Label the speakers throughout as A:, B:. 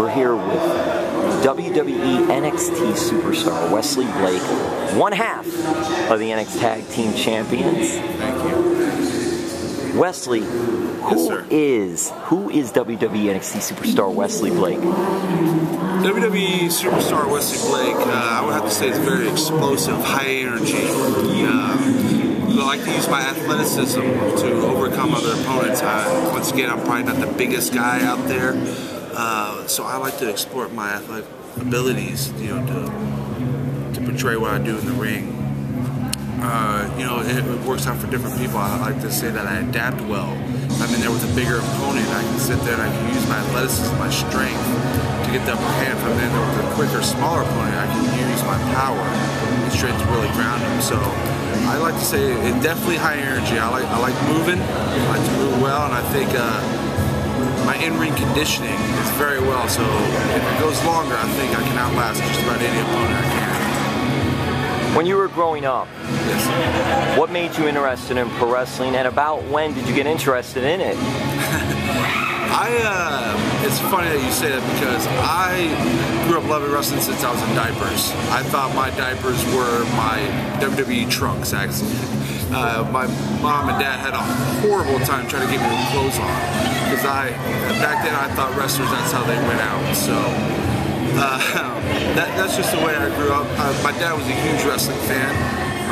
A: We're here with WWE NXT superstar Wesley Blake, one half of the NXT Tag Team Champions.
B: Thank you.
A: Wesley, who is WWE NXT superstar Wesley Blake?
B: WWE superstar Wesley Blake, I would have to say, is very explosive, high energy. I like to use my athleticism to overcome other opponents. Once again, I'm probably not the biggest guy out there, so I like to exploit my athletic abilities, to portray what I do in the ring. It works out for different people. I like to say that I adapt well. I'm in there with a bigger opponent. I can sit there and I can use my athleticism, my strength to get the upper hand. If I'm in there with a quicker, smaller opponent, I can use my power and strength to really ground them. So I like to say it's definitely high energy. I like moving. I like to move well, and I think my in-ring conditioning is very well. So if it goes longer, I think I can outlast just about any opponent I can.
A: When you were growing up,
B: yes,
A: what made you interested in pro wrestling, and about when did you get interested in it?
B: It's funny that you say that because I grew up loving wrestling since I was in diapers. I thought my diapers were my WWE trunks, actually. My mom and dad had a horrible time trying to get me the clothes on because back then I thought wrestlers, that's how they went out. So that's just the way I grew up. My dad was a huge wrestling fan.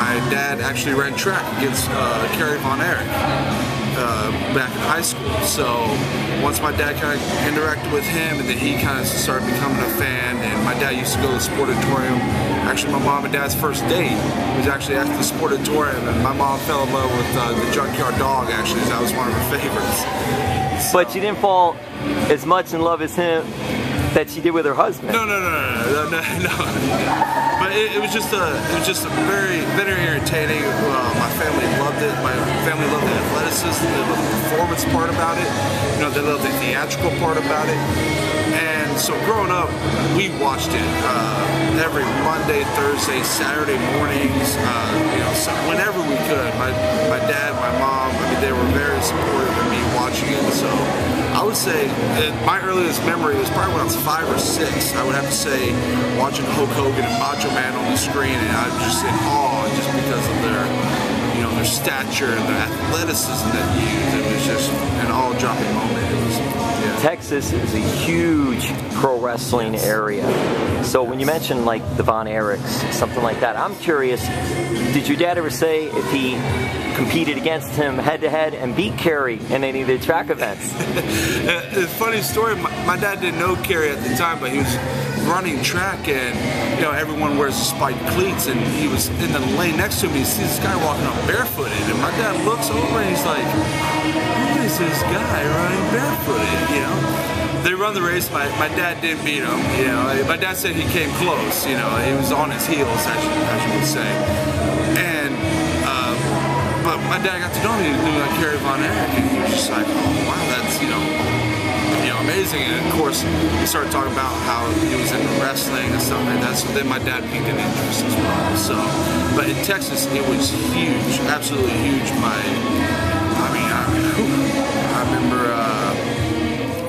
B: My dad actually ran track against Kerry Von Erich back in high school. So once my dad kind of interacted with him, and then he kind of started becoming a fan, and my dad used to go to the Sportatorium. Actually, my mom and dad's first date was actually at the Sportatorium, and my mom fell in love with the Junkyard Dog, actually. That was one of her favorites. So.
A: But you didn't fall as much in love as him that she did with her husband.
B: No. But it was just a very entertaining. My family loved it. My family loved the athleticism. They loved the performance part about it. They loved the theatrical part about it. And so growing up, we watched it every Monday, Thursday, Saturday mornings. So whenever we could. My dad, my mom, they were very supportive of me watching it. So I would say my earliest memory was probably when I was 5 or 6. I would have to say watching Hulk Hogan and Macho Man on the screen, and I was just in awe just because of their stature and their athleticism that they used. It was just an awe-dropping moment. It was, yeah.
A: Texas is a huge pro wrestling area. So when you mention like the Von Erichs, something like that, I'm curious, did your dad ever say if he competed against him head-to-head and beat Kerry in any of the track events?
B: It's a funny story. My dad didn't know Kerry at the time, but he was running track, and everyone wears spiked cleats, and he was in the lane next to me. He sees this guy walking up barefooted, and my dad looks over and he's like, who is this guy running barefooted? They run the race. My dad didn't beat him. My dad said he came close. He was on his heels, as you would say. And but my dad got to know me. He knew like Kerry Von Erich, and he was just like, oh wow, that's amazing. And of course, we started talking about how he was into wrestling and stuff like that. So then my dad piqued an interest as well. So, but in Texas, it was huge, absolutely huge. I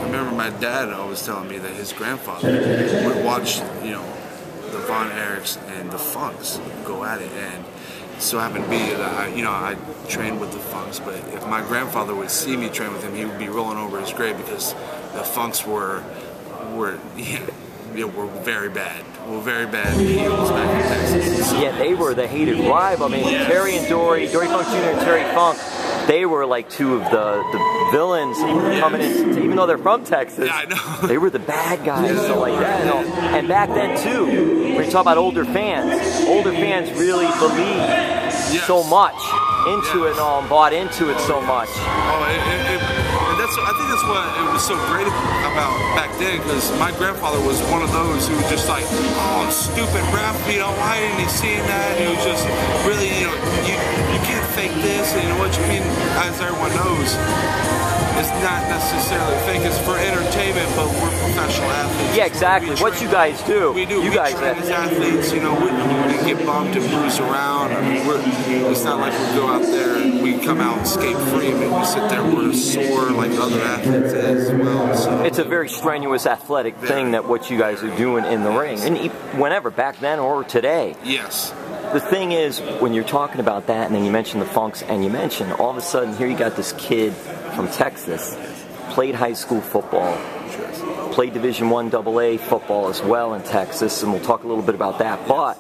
B: remember my dad always telling me that his grandfather would watch, the Von Erichs and the Funks go at it, and so happened to be that I trained with the Funks, but if my grandfather would see me train with him, he would be rolling over his grave because the Funks were very bad. Very bad heels back in Texas. So.
A: Yeah, they were the hated rival. Yes. Terry and Dory Funk Jr. and Terry Funk, they were like two of the villains coming in, even though they're from Texas.
B: Yeah, I know.
A: They were the bad guys, so like that. And back then too, when you talk about older fans really believed so much into it all and bought into it so much.
B: I think that's what it was so great about back then, because my grandfather was one of those who was just like, oh, stupid ref, why didn't he see that? It was just really, you can't fake this, and what you mean, as everyone knows, it's not necessarily fake, it's for entertainment, but we're professionals. professional athletes.
A: Yeah, exactly. What you guys do.
B: We do.
A: You
B: we
A: guys
B: train as athletes. You know, we get bumped and bruised around. I mean, it's not like we go out there and we come out skate free. I mean, we sit there, we're sore like other athletes as well. So
A: it's a very strenuous athletic thing that what you guys are doing in the ring, and whenever, back then or today.
B: Yes.
A: The thing is, when you're talking about that, and then you mention the Funks, and you mention all of a sudden here you got this kid from Texas, played high school football, played Division I AA football as well in Texas, and we'll talk a little bit about that. But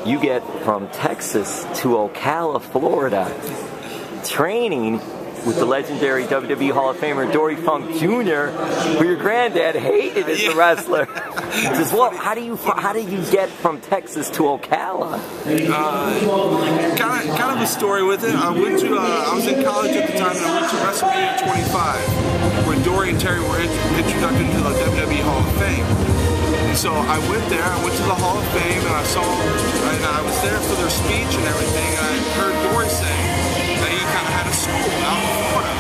A: you get from Texas to Ocala, Florida, training with the legendary WWE Hall of Famer Dory Funk Jr., who your granddad hated as a wrestler. Says, well, how do you get from Texas to Ocala?
B: Kind of a story with it. I was in college at the time, and I went to WrestleMania 25, where Dory and Terry were introduced into the WWE Hall of Fame. And so I went there. I went to the Hall of Fame, and I was there for their speech and everything. And I heard Dory saying that he kind of had a school out in Florida.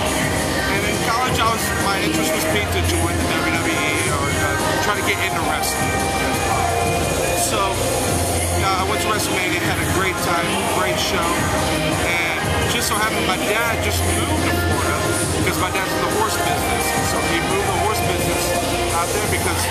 B: And in college, my interest was piqued to join the WWE or try to get into wrestling. So I went to WrestleMania, had a great time, great show, and just so happened my dad just moved to Florida because my dad's in the horse business. So he moved the horse business out there because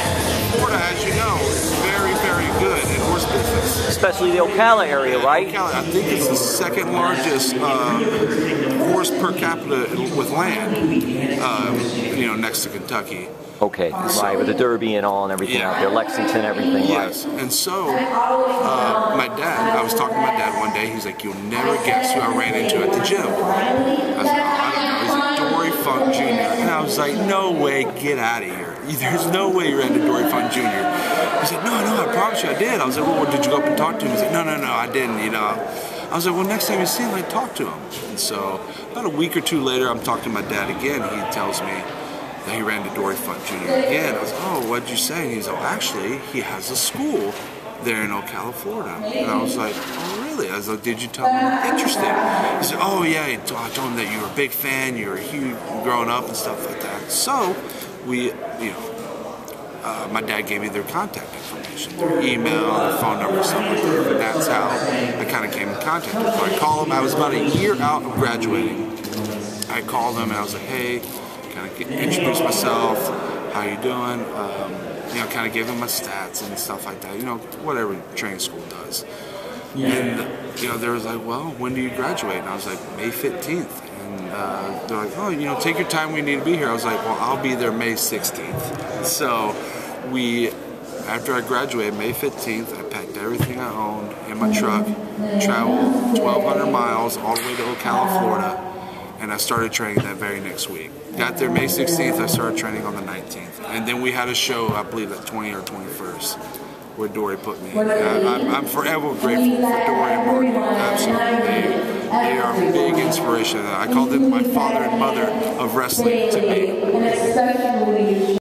B: Florida, as you know, is very, very good in horse business.
A: Especially the Ocala area, right?
B: Ocala, I think it's the second largest horse per capita with land, you know, next to Kentucky.
A: Okay, right, with the Derby and all and everything out there, Lexington, everything.
B: Yes, right. And so my dad, I was talking to my dad one day, he's like, you'll never guess who I ran into at the gym. I was like, I don't know, he's like, Dory Funk Jr. And I was like, no way, get out of here. There's no way you ran into Dory Funk Jr. He said, no, I promise you I did. I was like, well, did you go up and talk to him? He's like, no, I didn't, you know. I was like, well, next time you see him, like, talk to him. And so about a week or two later, I'm talking to my dad again. He tells me that he ran to Dory Funk Jr. again. I was like, oh, what'd you say? And he's like, oh, actually, he has a school there in Ocala, Florida. And I was like, oh, really? I was like, did you tell him I'm interested? He said, oh, yeah, I told him that you were a big fan, you were huge growing up and stuff like that. So my dad gave me their contact information, their email, their phone number, stuff like that. And that's how I kind of came in contact with them. I called them. I was about a year out of graduating. I called them and I was like, hey, kind of introduce myself, how you doing, you know, kind of give them my stats and stuff like that, you know, whatever training school does. And, you know, they was like, well, when do you graduate? And I was like, May 15th. And they're like, oh, you know, take your time, we need to be here. I was like, well, I'll be there May 16th. So after I graduated May 15th, I packed everything I owned in my truck, traveled 1,200 miles all the way to Ocala, Florida, and I started training that very next week. Got there May 16th, I started training on the 19th. And then we had a show, I believe, the 20th or 21st, where Dory put me. I'm forever grateful for Dory and Marty. Absolutely. They are a big inspiration. I call them my father and mother of wrestling to me.